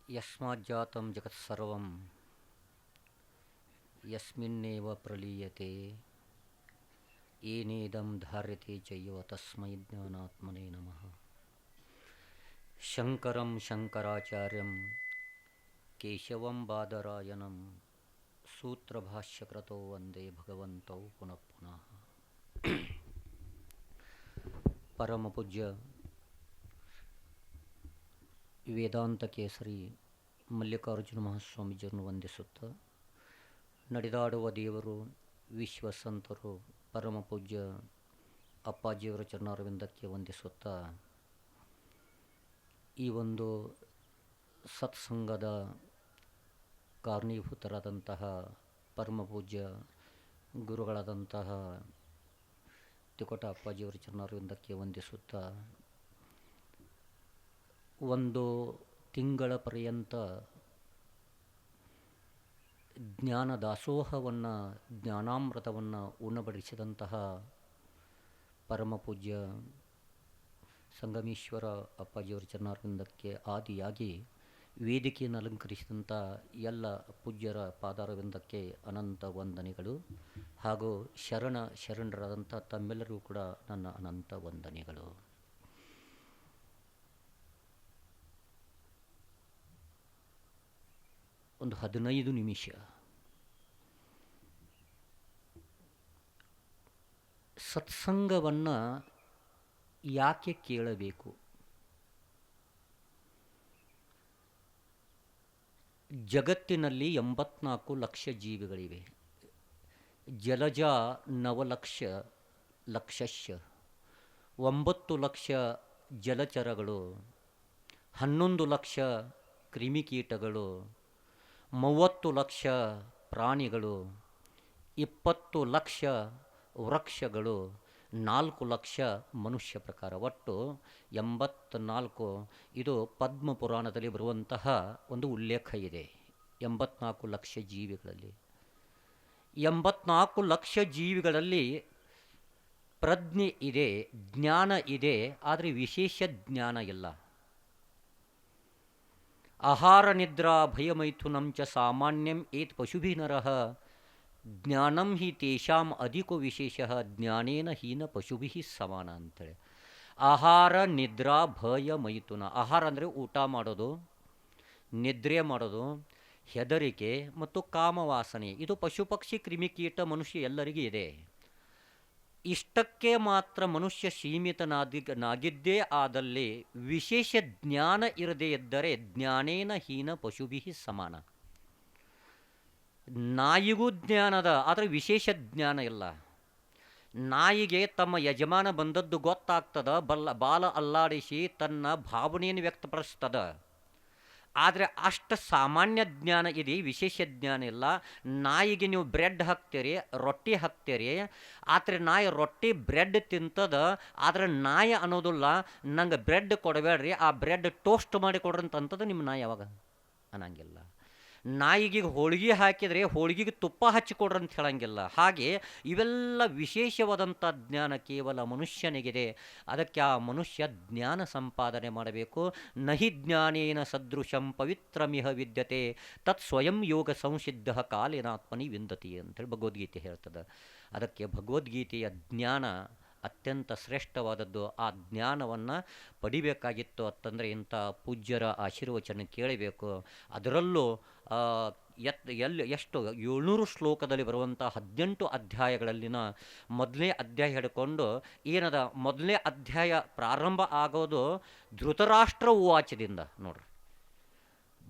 ಯಸ್ಮಾಜ್ಜಾತಂ ಜಗತ್ಸರ್ವಂ ಯಸ್ಮಿನ್ನೇವ ಪ್ರಲೀಯತೆ ಏನೇದಂ ಧಾರ್ಯತೆ ಚೈವ ತಸ್ಮೈ ಜ್ಞಾನಾತ್ಮನೇ ನಮಃ. ಶಂಕರಂ ಶಂಕರಾಚಾರ್ಯಂ ಕೇಶವಂ ಬಾದರಾಯಣಂ ಸೂತ್ರಭಾಷ್ಯಕೃತೋ ವಂದೇ ಭಗವಂತೌ ಪುನಃ ಪುನಃ. ಪರಮಪೂಜ್ಯ ವೇದಾಂತ ಕೇಸರಿ ಮಲ್ಲಿಕಾರ್ಜುನ ಮಹಾಸ್ವಾಮೀಜಿಯನ್ನು ವಂದಿಸುತ್ತಾ, ನಡೆದಾಡುವ ದೇವರು ವಿಶ್ವಸಂತರು ಪರಮಪೂಜ್ಯ ಅಪ್ಪಾಜಿಯವರ ಚರಣಾರವಿಂದಕ್ಕೆ ವಂದಿಸುತ್ತಾ, ಈ ಒಂದು ಸತ್ಸಂಗದ ಕಾರಣೀಭೂತರಾದಂತಹ ಪರಮಪೂಜ್ಯ ಗುರುಗಳಾದಂತಹ ತಿಕೋಟ ಅಪ್ಪಾಜಿಯವರ ಚರಣಾರವಿಂದಕ್ಕೆ ವಂದಿಸುತ್ತಾ, ಒಂದು ತಿಂಗಳ ಪರ್ಯಂತ ಜ್ಞಾನ ದಾಸೋಹವನ್ನು, ಜ್ಞಾನಾಮೃತವನ್ನು ಉಣಬಡಿಸಿದಂತಹ ಪರಮಪೂಜ್ಯ ಸಂಗಮೇಶ್ವರ ಅಪ್ಪಾಜಿಯವರ ಚರಣಾರವಿಂದಕ್ಕೆ ಆದಿಯಾಗಿ ವೇದಿಕೆಯನ್ನು ಅಲಂಕರಿಸಿದಂಥ ಎಲ್ಲ ಪೂಜ್ಯರ ಪಾದಾರವಿಂದಕ್ಕೆ ಅನಂತ ವಂದನೆಗಳು ಹಾಗೂ ಶರಣರಾದಂಥ ತಮ್ಮೆಲ್ಲರಿಗೂ ಕೂಡ ನನ್ನ ಅನಂತ ವಂದನೆಗಳು. ಒಂದು 15 ನಿಮಿಷ ಸತ್ಸಂಗವನ್ನು ಯಾಕೆ ಕೇಳಬೇಕು? ಜಗತ್ತಿನಲ್ಲಿ 84 ಲಕ್ಷ ಜೀವಿಗಳಿವೆ. ಜಲಜ 9 ಲಕ್ಷ 9 ಲಕ್ಷ ಜಲಚರಗಳು, 11 ಲಕ್ಷ ಕ್ರಿಮಿಕೀಟಗಳು, 30 ಲಕ್ಷ ಪ್ರಾಣಿಗಳು, 20 ಲಕ್ಷ ವೃಕ್ಷಗಳು, 4 ಲಕ್ಷ ಮನುಷ್ಯ ಪ್ರಕಾರ, ಒಟ್ಟು 84. ಇದು ಪದ್ಮ ಪುರಾಣದಲ್ಲಿ ಬರುವಂತಹ ಒಂದು ಉಲ್ಲೇಖ ಇದೆ. 84 ಲಕ್ಷ ಜೀವಿಗಳಲ್ಲಿ 84 ಲಕ್ಷ ಜೀವಿಗಳಲ್ಲಿ ಪ್ರಜ್ಞೆ ಇದೆ, ಜ್ಞಾನ ಇದೆ, ಆದರೆ ವಿಶೇಷ ಜ್ಞಾನ ಇಲ್ಲ. ಆಹಾರ ನಿದ್ರಾ ಭಯಮೈಥುನಂ ಚ ಸಾಮಾನ್ಯಂ ಏತ್ ಪಶುಭಿ ನರಃ ಜ್ಞಾನಂ ಹಿ ತೇಷಾಂ ಅಧಿಕೋ ವಿಶೇಷ ಜ್ಞಾನೇನ ಹೀನ ಪಶುಭಿ ಸಮಾನ ಅಂತೇಳಿ. ಆಹಾರ ನಿದ್ರಾ ಭಯ ಮೈಥುನ. ಆಹಾರ ಅಂದರೆ ಊಟ ಮಾಡೋದು, ನಿದ್ರೆ ಮಾಡೋದು, ಹೆದರಿಕೆ ಮತ್ತು ಕಾಮವಾಸನೆ. ಇದು ಪಶು ಪಕ್ಷಿ ಕ್ರಿಮಿಕೀಟ ಮನುಷ್ಯ ಎಲ್ಲರಿಗೂ ಇದೆ. ಇಷ್ಟಕ್ಕೆ ಮಾತ್ರ ಮನುಷ್ಯ ಸೀಮಿತನಾಗಿದ್ದೇ ಆದಲ್ಲಿ ವಿಶೇಷ ಜ್ಞಾನ ಇರದೇ ಇದ್ದರೆ ಜ್ಞಾನೇನ ಹೀನ ಪಶುಭಿ ಸಮಾನ. ನಾಯಿಗೂ ಜ್ಞಾನದ, ಆದರೆ ವಿಶೇಷ ಜ್ಞಾನ ಇಲ್ಲ. ನಾಯಿಗೆ ತಮ್ಮ ಯಜಮಾನ ಬಂದದ್ದು ಗೊತ್ತಾಗ್ತದ, ಬಾಲ ಅಲ್ಲಾಡಿಸಿ ತನ್ನ ಭಾವನೆಯನ್ನು ವ್ಯಕ್ತಪಡಿಸ್ತದ. ಆದರೆ ಅಷ್ಟು ಸಾಮಾನ್ಯ ಜ್ಞಾನ ಇದೆ, ವಿಶೇಷ ಜ್ಞಾನ ಇಲ್ಲ. ನಾಯಿಗೆ ನೀವು ಬ್ರೆಡ್ ಹಾಕ್ತೀರಿ, ರೊಟ್ಟಿ ಹಾಕ್ತೀರಿ, ಆದರೆ ನಾಯಿ ರೊಟ್ಟಿ ಬ್ರೆಡ್ ತಿಂತದ. ಆದರೆ ನಾಯಿ ಅನ್ನೋದಿಲ್ಲ ನಂಗೆ ಬ್ರೆಡ್ ಕೊಡಬೇಡ್ರಿ, ಆ ಬ್ರೆಡ್ ಟೋಸ್ಟ್ ಮಾಡಿ ಕೊಡ್ರಿ ಅಂತಂತದ ನಿಮ್ಮ ನಾಯಿ. ಯಾವಾಗ ಅನ್ನಂಗಿಲ್ಲ. ನಾಯಿಗೆ ಹೋಳಿಗೆ ಹಾಕಿದರೆ ಹೋಳಿಗೆಗೆ ತುಪ್ಪ ಹಚ್ಚಿಕೊಡ್ರಿ ಅಂತ ಹೇಳಂಗಿಲ್ಲ. ಹಾಗೆ ಇವೆಲ್ಲ ವಿಶೇಷವಾದಂಥ ಜ್ಞಾನ ಕೇವಲ ಮನುಷ್ಯನಿಗಿದೆ. ಅದಕ್ಕೆ ಆ ಮನುಷ್ಯ ಜ್ಞಾನ ಸಂಪಾದನೆ ಮಾಡಬೇಕು. ನಹಿ ಜ್ಞಾನೇನ ಸದೃಶಂ ಪವಿತ್ರಮಿಹ ವಿದ್ಯತೆ ತತ್ ಸ್ವಯಂ ಯೋಗ ಸಂಸಿದ್ಧ ಕಾಲೇನಾತ್ಮನಿ ವಿಂದತಿ ಅಂತೇಳಿ ಭಗವದ್ಗೀತೆ ಹೇಳ್ತದೆ. ಅದಕ್ಕೆ ಭಗವದ್ಗೀತೆಯ ಜ್ಞಾನ ಅತ್ಯಂತ ಶ್ರೇಷ್ಠವಾದದ್ದು. ಆ ಜ್ಞಾನವನ್ನು ಪಡಿಬೇಕಾಗಿತ್ತು ಅಂತಂದರೆ ಇಂಥ ಪೂಜ್ಯರ ಆಶೀರ್ವಚನ ಕೇಳಬೇಕು. ಅದರಲ್ಲೂ ಎಷ್ಟು 700 ಶ್ಲೋಕದಲ್ಲಿ ಬರುವಂಥ 18 ಅಧ್ಯಾಯಗಳಲ್ಲಿನ ಮೊದಲನೇ ಅಧ್ಯಾಯ ಹಿಡ್ಕೊಂಡು ಏನದ, ಮೊದಲನೇ ಅಧ್ಯಾಯ ಪ್ರಾರಂಭ ಆಗೋದು ಧೃತರಾಷ್ಟ್ರ ಉವಾಚದಿಂದ. ನೋಡ್ರಿ,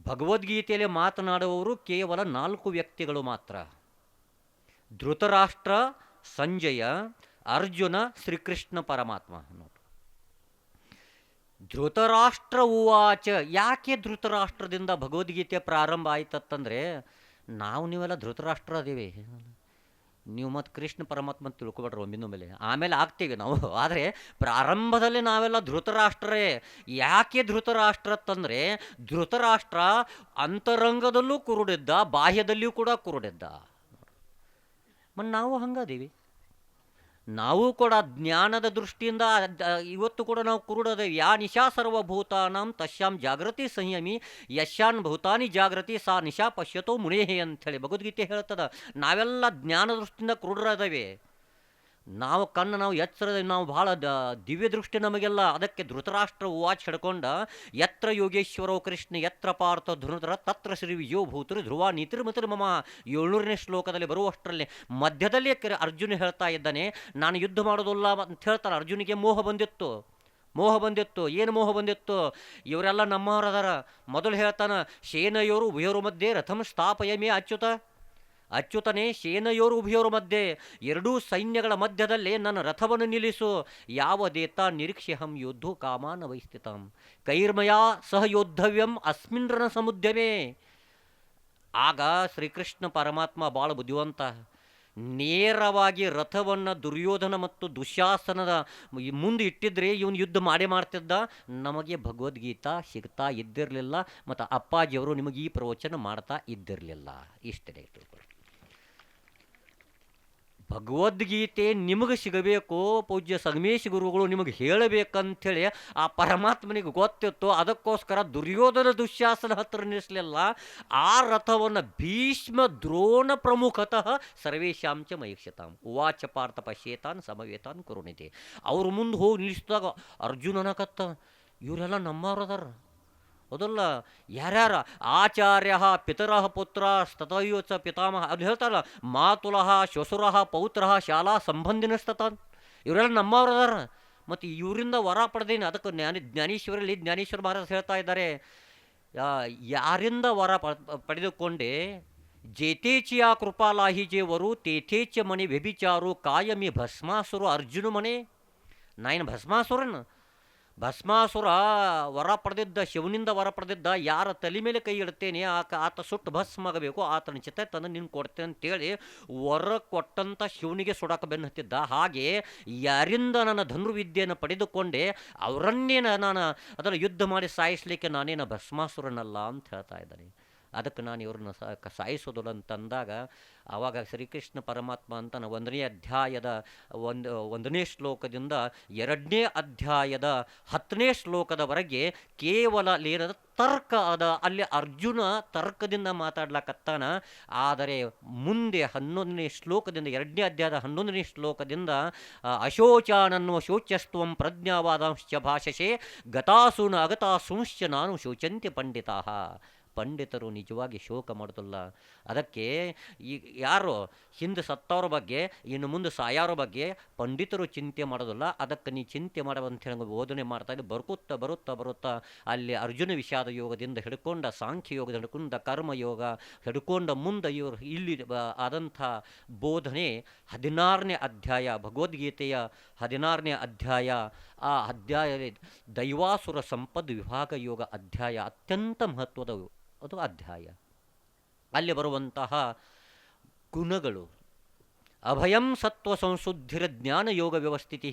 ಭಗವದ್ಗೀತೆಯಲ್ಲಿ ಮಾತನಾಡುವವರು ಕೇವಲ 4 ವ್ಯಕ್ತಿಗಳು ಮಾತ್ರ: ಧೃತರಾಷ್ಟ್ರ, ಸಂಜಯ, ಅರ್ಜುನ, ಶ್ರೀಕೃಷ್ಣ ಪರಮಾತ್ಮ. ನೋಡಿ, ಧೃತರಾಷ್ಟ್ರ ಉವಾಚ. ಯಾಕೆ ಧೃತರಾಷ್ಟ್ರದಿಂದ ಭಗವದ್ಗೀತೆ ಪ್ರಾರಂಭ ಆಯ್ತಂದರೆ, ನೀವೆಲ್ಲ ಧೃತರಾಷ್ಟ್ರ ಅದೇವಿ, ನೀವು ಮತ್ತು ಕೃಷ್ಣ ಪರಮಾತ್ಮ ಅಂತ ತಿಳ್ಕೊಬೇಡ್ರಿ ಒಮ್ಮಿಂದ ಮೇಲೆ. ಆಮೇಲೆ ಆಗ್ತೀವಿ ನಾವು, ಆದರೆ ಪ್ರಾರಂಭದಲ್ಲಿ ನಾವೆಲ್ಲ ಧೃತರಾಷ್ಟ್ರೇ. ಯಾಕೆ ಧೃತರಾಷ್ಟ್ರ ಅಂತಂದರೆ, ಧೃತರಾಷ್ಟ್ರ ಅಂತರಂಗದಲ್ಲೂ ಕುರುಡಿದ್ದ, ಬಾಹ್ಯದಲ್ಲಿಯೂ ಕೂಡ ಕುರುಡಿದ್ದ. ಮತ್ತು ನಾವು ಹಂಗದೀವಿ. ನಾವು ಕೂಡ ಜ್ಞಾನದ ದೃಷ್ಟಿಯಿಂದ ಇವತ್ತು ಕೂಡ ನಾವು ಕುರುಡದೇವಿ. ಯಾ ನಿಶಾ ಸರ್ವಭೂತಾನಾಂ ತಶ್ಯಾಂ ಜಾಗೃತಿ ಸಂಯಮಿ ಯಶಾನ್ ಭೂತಾನಿ ಜಾಗೃತಿ ಸಾ ನಿಶಾ ಪಶ್ಯತೋ ಮುನೇಹೆ ಅಂಥೇಳಿ ಭಗವದ್ಗೀತೆ ಹೇಳ್ತದ. ನಾವೆಲ್ಲ ಜ್ಞಾನ ದೃಷ್ಟಿಯಿಂದ ಕುರುಡರದೇವೆ. ನಾವು ಎಚ್ಚರ, ನಾವು ಭಾಳ ದಿವ್ಯ ದೃಷ್ಟಿ ನಮಗೆಲ್ಲ. ಅದಕ್ಕೆ ಧೃತರಾಷ್ಟ್ರ ವಾಚ್ ಹಿಡ್ಕೊಂಡ ಯತ್ರ ಯೋಗೇಶ್ವರೋ ಕೃಷ್ಣ ಯತ್ರ ಪಾರ್ಥ ಧನುತರ ತತ್ರ ಶ್ರೀ ವಿಜಯೋ ಭೂತರು ಧ್ರುವ ನೀತಿರ್ಮತಿರ್ ಮಮ 700ನೇ ಶ್ಲೋಕದಲ್ಲಿ ಬರುವಷ್ಟರಲ್ಲಿ ಮಧ್ಯದಲ್ಲಿ ಅರ್ಜುನ ಹೇಳ್ತಾ ಇದ್ದಾನೆ, ನಾನು ಯುದ್ಧ ಮಾಡೋದಿಲ್ಲ ಅಂತ ಹೇಳ್ತಾನೆ. ಅರ್ಜುನಿಗೆ ಮೋಹ ಬಂದಿತ್ತು. ಏನು ಮೋಹ ಬಂದಿತ್ತು? ಇವರೆಲ್ಲ ನಮ್ಮವರದಾರ. ಮೊದಲು ಹೇಳ್ತಾನ, ಶೇನಯೋರು ಉಭಯೋರು ಮಧ್ಯೆ ರಥಂ ಸ್ಥಾಪಯಮೇ ಅಚ್ಯುತನೇ, ಶೇನಯೋರು ಉಭಯೋರು ಮಧ್ಯೆ, ಎರಡೂ ಸೈನ್ಯಗಳ ಮಧ್ಯದಲ್ಲಿ ನನ್ನ ರಥವನ್ನು ನಿಲ್ಲಿಸು. ಯಾವದೇತ ನಿರೀಕ್ಷ್ಯಹಂ ಯೋದ್ಧೋ ಕಾಮಾನ ವೈಸ್ಥಿತಂ ಕೈರ್ಮಯಾ ಸಹ ಯೋದ್ಧವ್ಯಂ ಅಸ್ಮಿನ್ ರಣ ಸಮುದ್ಯಮೇ. ಆಗ ಶ್ರೀಕೃಷ್ಣ ಪರಮಾತ್ಮ ಭಾಳ ಬುದ್ಧಿವಂತ. ನೇರವಾಗಿ ರಥವನ್ನು ದುರ್ಯೋಧನ ಮತ್ತು ದುಶ್ಯಾಸನದ ಮುಂದೆ ಇಟ್ಟಿದ್ರೆ ಇವನು ಯುದ್ಧ ಮಾಡ್ತಿದ್ದ. ನಮಗೆ ಭಗವದ್ಗೀತಾ ಸಿಗ್ತಾ ಇದ್ದಿರಲಿಲ್ಲ, ಮತ್ತು ಅಪ್ಪಾಜಿಯವರು ನಿಮಗೆ ಈ ಪ್ರವಚನ ಮಾಡ್ತಾ ಇದ್ದಿರಲಿಲ್ಲ. ಇಷ್ಟೇ ಭಗವದ್ಗೀತೆ ನಿಮಗೆ ಸಿಗಬೇಕು, ಪೂಜ್ಯ ಸಂಗಮೇಶ ಗುರುಗಳು ನಿಮಗೆ ಹೇಳಬೇಕಂಥೇಳಿ ಆ ಪರಮಾತ್ಮನಿಗೆ ಗೊತ್ತಿತ್ತು. ಅದಕ್ಕೋಸ್ಕರ ದುರ್ಯೋಧನ ದುಶ್ಯಾಸನ ಹತ್ರ ನಿಲ್ಲಿಸಲಿಲ್ಲ. ಆ ರಥವನ್ನು ಭೀಷ್ಮ ದ್ರೋಣ ಪ್ರಮುಖತಃ ಸರ್ವೇಶಾಂಚ ಮೈಕ್ಷತಾಂ ಉವಾಚ ಪಾರ್ಥ ಪಶ್ಯೇತಾನ್ ಸಮವೇತಾನ್ ಕರುಣಿತೆ. ಅವ್ರ ಮುಂದೆ ಹೋಗಿ ನಿಲ್ಲಿಸಿದಾಗ ಅರ್ಜುನನಕತ್ತ, ಇವರೆಲ್ಲ ನಮ್ಮವ್ರದಾರ ಹೌದಲ್ಲ, ಯಾರ್ಯಾರ ಆಚಾರ್ಯ ಪಿತರ ಪುತ್ರ ಸ್ತತಯೋಚ ಪಿತಾಮಹ ಅದು ಹೇಳ್ತಾರಲ್ಲ, ಮಾತುಲಃ ಶ್ವಸುರಃ ಪೌತ್ರಃ ಶಾಲಾ ಸಂಬಂಧಿನಸ್ತತ, ಇವರೆಲ್ಲ ನಮ್ಮವ್ರದಾರ. ಮತ್ತು ಇವರಿಂದ ವರ ಪಡೆದೇನೆ. ಅದಕ್ಕೆ ಜ್ಞಾನೇಶ್ವರ ಮಹಾರಾಜ್ ಹೇಳ್ತಾ ಇದ್ದಾರೆ, ಯಾರಿಂದ ವರ ಪಡೆದುಕೊಂಡೆ ಜೇತೇಚಿಯ ಕೃಪಾಲಾಹಿಜೇವರು ತೇಥೇಚ ಮಣಿ ವ್ಯಭಿಚಾರು ಕಾಯಮಿ ಭಸ್ಮಾಸುರು ಅರ್ಜುನ ಮನೆ. ನಾಯನ ಭಸ್ಮಾಸುರ ವರ ಪಡೆದಿದ್ದ, ಶಿವನಿಂದ ವರ ಪಡೆದಿದ್ದ, ಯಾರ ತಲೆ ಮೇಲೆ ಕೈ ಇಡ್ತೇನೆ ಆತ ಸುಟ್ಟು ಭಸ್ಮಾಗಬೇಕು, ಆತನ ಚಿತ್ತ ತಂದು ನಿನ್ನ ಕೊಡ್ತೇನೆ ಅಂತೇಳಿ ವರ ಕೊಟ್ಟಂಥ ಶಿವನಿಗೆ ಸುಡಕ್ಕೆ ಬೆನ್ನು ಹತ್ತಿದ್ದ. ಹಾಗೆ ಯಾರಿಂದ ನನ್ನ ಧನುರ್ವಿದ್ಯೆಯನ್ನು ಪಡೆದುಕೊಂಡೆ ಅವರನ್ನೇ ನಾನು ಅದರ ಯುದ್ಧ ಮಾಡಿ ಸಾಯಿಸಲಿಕ್ಕೆ ನಾನೇನು ಭಸ್ಮಾಸುರನಲ್ಲ ಅಂತ ಹೇಳ್ತಾ ಇದ್ದಾನೆ. ಅದಕ್ಕೆ ನಾನು ಇವ್ರನ್ನ ಸಾಯಿಸೋದಿಲ್ಲ ಅಂತಂದಾಗ ಆವಾಗ ಶ್ರೀಕೃಷ್ಣ ಪರಮಾತ್ಮ ಅಂತ 1ನೇ ಅಧ್ಯಾಯದ 1ನೇ ಶ್ಲೋಕದಿಂದ 2ನೇ ಅಧ್ಯಾಯದ 10ನೇ ಶ್ಲೋಕದವರೆಗೆ ಕೇವಲ ಏನದ ತರ್ಕ ಅದ. ಅಲ್ಲಿ ಅರ್ಜುನ ತರ್ಕದಿಂದ ಮಾತಾಡ್ಲಕತ್ತಾನ. ಆದರೆ ಮುಂದೆ 11ನೇ ಶ್ಲೋಕದಿಂದ 2ನೇ ಅಧ್ಯಾಯದ 11ನೇ ಶ್ಲೋಕದಿಂದ ಅಶೋಚಾನನ್ನುವ ಶೋಚ್ಯಸ್ತ್ವಂ ಪ್ರಜ್ಞಾವಾದಾಂಶ್ಚ ಭಾಷಸೆ ಗತಾಸೂನ ಅಗತಾಸೂಂಶ್ಚ ನಾನು ಶೋಚಂತಿ ಪಂಡಿತಾ. ಪಂಡಿತರು ನಿಜವಾಗಿ ಶೋಕ ಮಾಡೋದಿಲ್ಲ. ಅದಕ್ಕೆ ಈ ಯಾರು ಹಿಂದೆ ಸತ್ತವ್ರ ಬಗ್ಗೆ, ಇನ್ನು ಮುಂದೆ ಸಾಯಾರ ಬಗ್ಗೆ ಪಂಡಿತರು ಚಿಂತೆ ಮಾಡೋದಿಲ್ಲ. ಅದಕ್ಕೆ ನೀ ಚಿಂತೆ ಮಾಡುವಂತ ಹೇಳಿ ಬೋಧನೆ ಮಾಡ್ತಾ ಇದ್ದು ಬರುತ್ತಾ ಅಲ್ಲಿ ಅರ್ಜುನ ವಿಷಾದ ಯೋಗದಿಂದ ಹಿಡ್ಕೊಂಡ ಸಾಂಖ್ಯ ಯೋಗದಿಂದ ಹಿಡ್ಕೊಂಡ ಕರ್ಮಯೋಗ ಹಿಡ್ಕೊಂಡ ಮುಂದೆ ಇವರು ಇಲ್ಲಿ ಆದಂಥ ಬೋಧನೆ 16ನೇ ಅಧ್ಯಾಯ ಭಗವದ್ಗೀತೆಯ 16ನೇ ಅಧ್ಯಾಯ. ಆ ಅಧ್ಯಾಯ ದೈವಾಸುರ ಸಂಪದ್ ವಿಭಾಗ ಯೋಗ ಅಧ್ಯಾಯ ಅತ್ಯಂತ ಮಹತ್ವದ ಅದು ಅಧ್ಯಾಯ. ಅಲ್ಲಿ ಬರುವಂತಹ ಗುಣಗಳು ಅಭಯಂ ಸತ್ವ ಸಂಶುದ್ಧಿರ ಜ್ಞಾನ ಯೋಗ ವ್ಯವಸ್ಥಿತಿ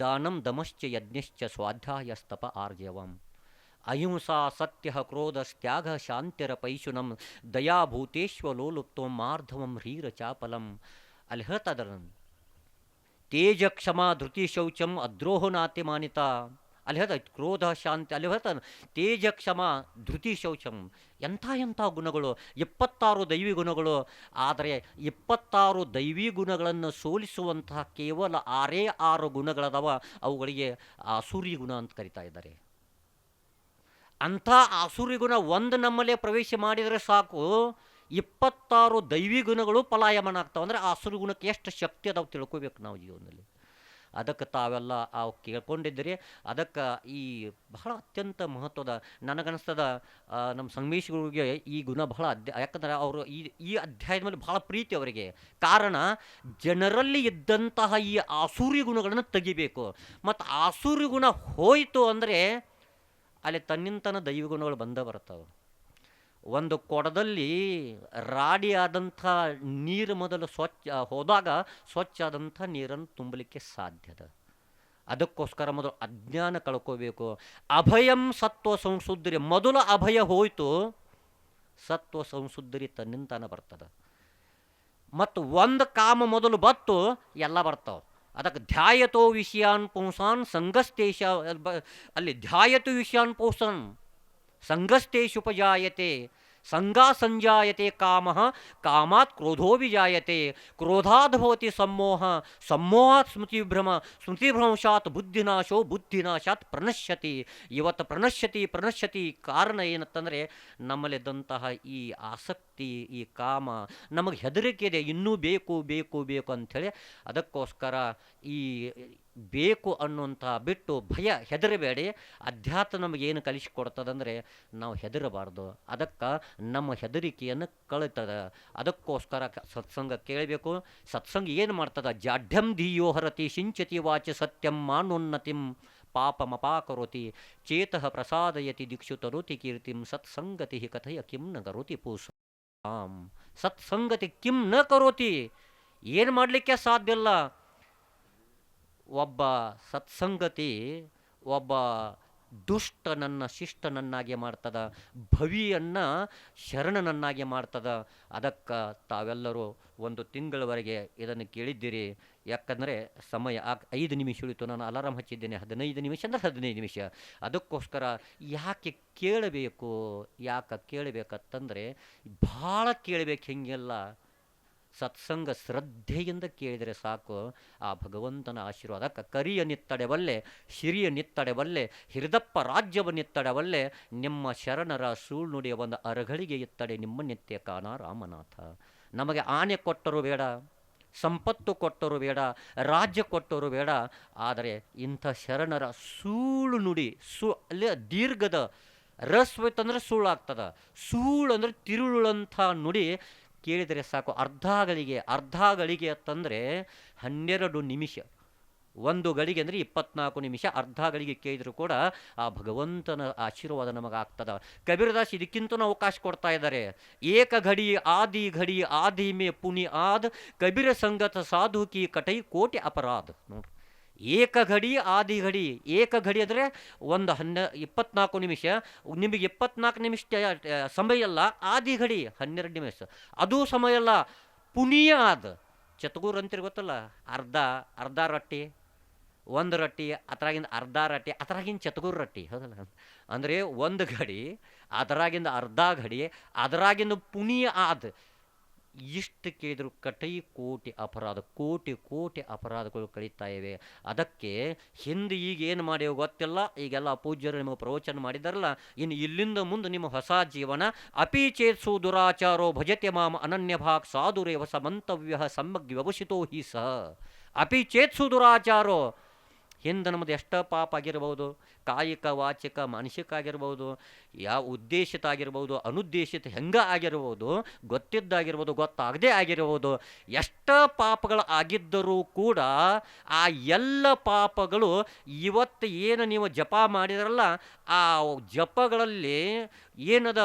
ದಾನಂ ದಮಶ್ಚ ಯಜ್ಞಶ್ಚ ಸ್ವಾಧ್ಯಾಯಸ್ತಪ ಆರ್ಜವಂ ಅಹಿಂಸಾ ಸತ್ಯ ಕ್ರೋಧಸ್ತ್ಯಾಗ ಶಾಂತಿರ ಪೈಶುನಂ ದಯಾಭೂತೇಶ್ವಲೋಲುಪ್ತಂ ಮಾರ್ಧವಂ ಹ್ರೀರ ಚಾಪಲಂ. ಅಲ್ಲಿ ಹೇಳ್ತಾ ಇದ್ದಾರೆ, ತೇಜ ಕ್ಷಮಾ ಧೃತಿ ಶೌಚಂ ಅದ್ರೋಹ ನಾತಿ ಮಾನಿತ. ಅಲ್ಲಿ ಹೇಳ್ತಾ ಕ್ರೋಧ ಶಾಂತಿ, ಅಲ್ಲಿ ಹೇಳ್ತಾನೆ ತೇಜ ಕ್ಷಮ ಧೃತಿ ಶೌಚಂ. ಎಂಥ ಗುಣಗಳು, 26 ದೈವಿ ಗುಣಗಳು. ಆದರೆ 26 ದೈವಿ ಗುಣಗಳನ್ನು ಸೋಲಿಸುವಂತಹ ಕೇವಲ 6 ಗುಣಗಳದವ. ಅವುಗಳಿಗೆ ಆಸುರಿ ಗುಣ ಅಂತ ಕರಿತಾ ಇದ್ದಾರೆ. ಅಂಥ ಆಸುರಿ ಗುಣ ಒಂದು ನಮ್ಮಲ್ಲೇ ಪ್ರವೇಶ ಮಾಡಿದರೆ ಸಾಕು, 26 ದೈವಿ ಗುಣಗಳು ಪಲಾಯಮನ ಆಗ್ತಾವೆ. ಅಂದರೆ ಆಸುರಿ ಗುಣಕ್ಕೆ ಎಷ್ಟು ಶಕ್ತಿ ಅದಾವೆ ತಿಳ್ಕೊಬೇಕು ನಾವು ಜೀವನದಲ್ಲಿ. ಅದಕ್ಕೆ ತಾವೆಲ್ಲ ಕೇಳ್ಕೊಂಡಿದ್ದರೆ ಅದಕ್ಕೆ ಈ ಬಹಳ ಅತ್ಯಂತ ಮಹತ್ವದ ನನಗನ್ನಿಸ್ತದ. ನಮ್ಮ ಸಂಗಮೇಶ್ವರಿಗೆ ಈ ಗುಣ ಬಹಳ ಯಾಕಂದರೆ ಅವರು ಈ ಅಧ್ಯಾಯದ ಮೇಲೆ ಬಹಳ ಪ್ರೀತಿ ಅವರಿಗೆ. ಕಾರಣ ಜನರಲ್ಲಿ ಇದ್ದಂತಹ ಈ ಆಸುರಿ ಗುಣಗಳನ್ನು ತೆಗಿಬೇಕು. ಮತ್ತು ಆಸುರಿ ಗುಣ ಹೋಯಿತು ಅಂದರೆ ಅಲ್ಲಿ ತನ್ನಿಂತನ ದೈವ ಗುಣಗಳು ಬಂದ ಬರ್ತಾವೆ. ಒಂದು ಕೊಡದಲ್ಲಿ ರಾಡಿ ಆದಂಥ ನೀರು ಮೊದಲು ಹೋದಾಗ ಸ್ವಚ್ಛ ಆದಂಥ ನೀರನ್ನು ತುಂಬಲಿಕ್ಕೆ ಸಾಧ್ಯದ. ಅದಕ್ಕೋಸ್ಕರ ಮೊದಲು ಅಜ್ಞಾನ ಕಳ್ಕೋಬೇಕು. ಅಭಯಂ ಸತ್ವ ಸಂಶುದ್ಧರಿ, ಮೊದಲು ಅಭಯ ಹೋಯಿತು, ಸತ್ವ ಸಂಶುದ್ಧರಿ ತನ್ನಿಂತಾನ ಬರ್ತದೆ. ಮತ್ತು ಒಂದು ಕಾಮ ಮೊದಲು ಬತ್ತು ಎಲ್ಲ ಬರ್ತಾವೆ. ಅದಕ್ಕೆ ಧ್ಯಾಯತೋ ವಿಷಯಾನ್ ಪುಂಸಾನ್ ಸಂಗಸ್ತೇಶ ಅಲ್ಲಿ ಧ್ಯಾಯತು ವಿಷಯಾನ್ ಪುಂಸಾನ್ ಸಂಗಸ್ತೇಷುಪಜಾಯತೆ ಸಂಗಾ ಸಂಜಾಯತೆ ಕಾಮಃ ಕಾಮಾತ್ ಕ್ರೋಧೋ ವಿಜಾಯತೆ ಕ್ರೋಧಾದ್ ಭವತಿ ಸಮ್ಮೋಹ ಸಮ್ಮೋಹಾತ್ ಸ್ಮೃತಿಭ್ರಮ ಸ್ಮೃತಿಭ್ರಂಶಾತ್ ಬುದ್ಧಿನಾಶೋ ಬುದ್ಧಿನಾಶಾತ್ ಪ್ರಣಶ್ಯತಿ. ಇವತ್ತು ಪ್ರಣಶ್ಯತಿ ಕಾರಣ ಏನತ್ತಂದರೆ ನಮ್ಮಲ್ಲಿದ್ದಂತಹ ಈ ಆಸಕ್ತಿ, ಈ ಕಾಮ, ನಮಗೆ ಹೆದರಿಕೆ ಇದೆ, ಇನ್ನೂ ಬೇಕು ಬೇಕು ಬೇಕು ಅಂಥೇಳಿ. ಅದಕ್ಕೋಸ್ಕರ ಈ ಬೇಕು ಅನ್ನುವಂಥ ಬಿಟ್ಟು ಭಯ, ಹೆದರಬೇಡಿ. ಅಧ್ಯಾತ್ಮ ನಮಗೇನು ಕಲಿಸಿಕೊಡ್ತದಂದರೆ ನಾವು ಹೆದರಬಾರ್ದು. ಅದಕ್ಕೆ ನಮ್ಮ ಹೆದರಿಕೆಯನ್ನು ಕಳೀತದೆ. ಅದಕ್ಕೋಸ್ಕರ ಸತ್ಸಂಗ ಕೇಳಬೇಕು. ಸತ್ಸಂಗ ಏನು ಮಾಡ್ತದ? ಜಾಢ್ಯಂ ಧೀಯೋ ಹರತಿ ಸಿಂಚತಿ ವಾಚ ಸತ್ಯಂ ಮಾನೋನ್ನತಿಂ ಪಾಪಮಪಾಕರೋತಿ ಚೇತಃ ಪ್ರಸಾದಯತಿ ದಿಕ್ಷು ತರೋತಿ ಕೀರ್ತಿಂ ಸತ್ಸಂಗತಿ ಕಥಯ ಕಿಂ ನ ಕರೋತಿ ಪೂಸಾಂ. ಸತ್ಸಂಗತಿ ಕಿಂ ನ ಕರೋತಿ, ಏನು ಮಾಡಲಿಕ್ಕೆ ಸಾಧ್ಯ ಇಲ್ಲ. ಒಬ್ಬ ಸತ್ಸಂಗತಿ ಒಬ್ಬ ದುಷ್ಟನನ್ನು ಶಿಷ್ಟನನ್ನಾಗಿ ಮಾಡ್ತದ, ಭವಿಯನ್ನು ಶರಣನನ್ನಾಗಿ ಮಾಡ್ತದ. ಅದಕ್ಕೆ ತಾವೆಲ್ಲರೂ ಒಂದು ತಿಂಗಳವರೆಗೆ ಇದನ್ನು ಕೇಳಿದ್ದೀರಿ. ಯಾಕಂದರೆ ಸಮಯ 5 ನಿಮಿಷ ಉಳಿತು. ನಾನು ಅಲಾರಾಮ್ ಹಚ್ಚಿದ್ದೇನೆ 15 ನಿಮಿಷ ಅಂದರೆ 15 ನಿಮಿಷ. ಅದಕ್ಕೋಸ್ಕರ ಯಾಕೆ ಕೇಳಬೇಕಂತಂದರೆ ಭಾಳ ಕೇಳಬೇಕು, ಹಿಂಗೆಲ್ಲ ಸತ್ಸಂಗ ಶ್ರದ್ಧೆಯಿಂದ ಕೇಳಿದರೆ ಸಾಕು, ಆ ಭಗವಂತನ ಆಶೀರ್ವಾದ. ಕರಿಯ ನಿತ್ತಡೆವಲ್ಲೆ, ಶಿರಿಯ ನಿತ್ತಡೆವಲ್ಲೆ, ಹಿರಿದಪ್ಪ ರಾಜ್ಯವ ನಿತ್ತಡೆವಲ್ಲೆ, ನಿಮ್ಮ ಶರಣರ ಸುಳ್ನುಡಿಯ ಒಂದು ಅರಗಳಿಗೆ ಇತ್ತಡೆ ನಿಮ್ಮ ನಿತ್ಯ ಕಾಣ ರಾಮನಾಥ. ನಮಗೆ ಆನೆ ಕೊಟ್ಟರು ಬೇಡ, ಸಂಪತ್ತು ಕೊಟ್ಟರು ಬೇಡ, ರಾಜ್ಯ ಕೊಟ್ಟರು ಬೇಡ, ಆದರೆ ಇಂಥ ಶರಣರ ಸುಳ್ಳು ನುಡಿ, ಅಲ್ಲೇ ದೀರ್ಘದ ರಸ್ವತ್ತಂದ್ರೆ ಸುಳ್ಳಾಗ್ತದ, ಸುಳ್ಳು ಅಂದರೆ ತಿರುಳಂಥ ನುಡಿ ಕೇಳಿದರೆ ಸಾಕು. ಅರ್ಧ ಗಳಿಗೆ ಅಂತಂದರೆ 12 ನಿಮಿಷ, 1 ಗಳಿಗೆ ಅಂದರೆ 24 ನಿಮಿಷ. ಅರ್ಧ ಗಳಿಗೆ ಕೇಳಿದರೂ ಕೂಡ ಆ ಭಗವಂತನ ಆಶೀರ್ವಾದ ನಮಗಾಗ್ತದ. ಕಬೀರದಾಸ್ ಇದಕ್ಕಿಂತ ಅವಕಾಶ ಕೊಡ್ತಾ ಇದ್ದಾರೆ. ಏಕ ಘಡಿ ಆದಿ ಮೇ ಪುನಿ ಆದ್ ಕಬೀರ ಸಂಗತ ಸಾಧು ಕಿ ಕಟೈ ಕೋಟಿ ಅಪರಾಧ. ನೋಡ್ರಿ, ಏಕ ಘಡಿ ಅಂದರೆ 24 ನಿಮಿಷ. ನಿಮಗೆ 24 ನಿಮಿಷ ಸಮಯ ಅಲ್ಲ, ಆದಿ ಘಡಿ 12 ನಿಮಿಷ ಅದು ಸಮಯ ಅಲ್ಲ. ಪುನೀಯ ಆದ ಚತುಗೂರ್ ಅಂತೀರಿ ಗೊತ್ತಲ್ಲ, ಅರ್ಧ ರೊಟ್ಟಿ, 1 ರೊಟ್ಟಿ, ಅದರಾಗಿಂದ ಅರ್ಧ ರೊಟ್ಟಿ, ಅದರಾಗಿಂದ ಚತುಗೂರು ರೊಟ್ಟಿ, ಹೌದಲ್ಲ. ಅಂದರೆ 1 ಘಡಿ, ಅದರಾಗಿಂದ ಅರ್ಧ ಘಡಿ, ಅದರಾಗಿಂದ ಪುನೀಯ ಆದ. ಇಷ್ಟು ಕೇಳಿದ್ರು ಕಟೈ ಕೋಟಿ ಅಪರಾಧಗಳು ಕಳೀತಾ ಇವೆ. ಅದಕ್ಕೆ ಹಿಂದೆ ಈಗ ಏನು ಮಾಡ್ಯೋ ಗೊತ್ತಿಲ್ಲ, ಈಗೆಲ್ಲ ಪೂಜ್ಯರು ನಿಮಗೆ ಪ್ರವಚನ ಮಾಡಿದಾರಲ್ಲ, ಇನ್ನು ಇಲ್ಲಿಂದ ಮುಂದೆ ನಿಮ್ಮ ಹೊಸ ಜೀವನ. ಅಪಿ ಚೇತ್ಸು ದುರಾಚಾರೋ ಭಜತೆ ಮಾಮ ಅನನ್ಯ ಭಾಗ್ ಸಾಧುರೇವ ಸಮಂತವ್ಯ ಸಮ್ಮಗ್ ವ್ಯವಸಿತೋ ಹಿ ಸಹ. ಅಪಿ ಚೇತ್ಸು ದುರಾಚಾರೋ, ಹಿಂದೆ ನಮ್ಮದು ಎಷ್ಟೋ ಪಾಪ ಆಗಿರ್ಬೋದು, ಕಾಯಿಕ ವಾಚಿಕ ಮಾನಸಿಕ ಆಗಿರ್ಬೋದು, ಯಾವ ಉದ್ದೇಶಿತ ಆಗಿರ್ಬೋದು, ಅನುದ್ದೇಶಿತ ಹೆಂಗೆ ಆಗಿರ್ಬೋದು, ಗೊತ್ತಿದ್ದಾಗಿರ್ಬೋದು, ಗೊತ್ತಾಗದೇ ಆಗಿರ್ಬೋದು, ಎಷ್ಟೋ ಪಾಪಗಳು ಆಗಿದ್ದರೂ ಕೂಡ ಆ ಎಲ್ಲ ಪಾಪಗಳು ಇವತ್ತು ಏನು ನೀವು ಜಪ ಮಾಡಿದ್ರಲ್ಲ, ಆ ಜಪಗಳಲ್ಲಿ ಏನದ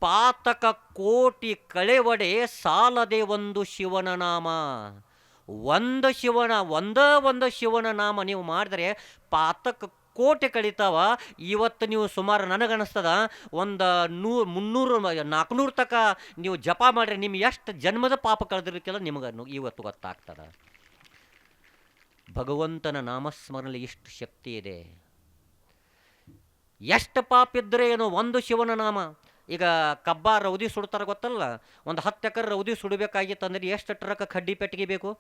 ಪಾತಕ ಕೋಟಿ ಕಳೆವಡೆ ಸಾಲದೆ ಒಂದು ಶಿವನ ನಾಮ. ಒಂದು ಶಿವನ ನಾಮ ನೀವು ಮಾಡಿದ್ರೆ ಪಾತಕ ಕೋಟಿ ಕಳೀತಾವ. ಇವತ್ತು ನೀವು ಸುಮಾರು ನನಗನ್ನಿಸ್ತದ ಒಂದು 300-400 ತನಕ ನೀವು ಜಪ ಮಾಡಿದ್ರೆ ನಿಮ್ಗೆ ಎಷ್ಟು ಜನ್ಮದ ಪಾಪ ಕಳೆದಿರ್ಲಿಕ್ಕೆಲ್ಲ ನಿಮಗೆ ಇವತ್ತು ಗೊತ್ತಾಗ್ತದೆ. ಭಗವಂತನ ನಾಮಸ್ಮರಣೆಯಲ್ಲಿ ಎಷ್ಟು ಶಕ್ತಿ ಇದೆ. ಎಷ್ಟು ಪಾಪ ಇದ್ದರೆ ಏನು, ಒಂದು ಶಿವನ ನಾಮ. ಈಗ ಕಬ್ಬ ರೌದಿ ಸುಡ್ತಾರೆ ಗೊತ್ತಲ್ಲ, ಒಂದು 10 ಎಕರೆ ರೌದಿ ಸುಡಬೇಕಾಗಿತ್ತು ಅಂದರೆ ಎಷ್ಟು ಟ್ರಕ್ ಕಡ್ಡಿ ಪೆಟ್ಟಿಗೆ ಬೇಕು?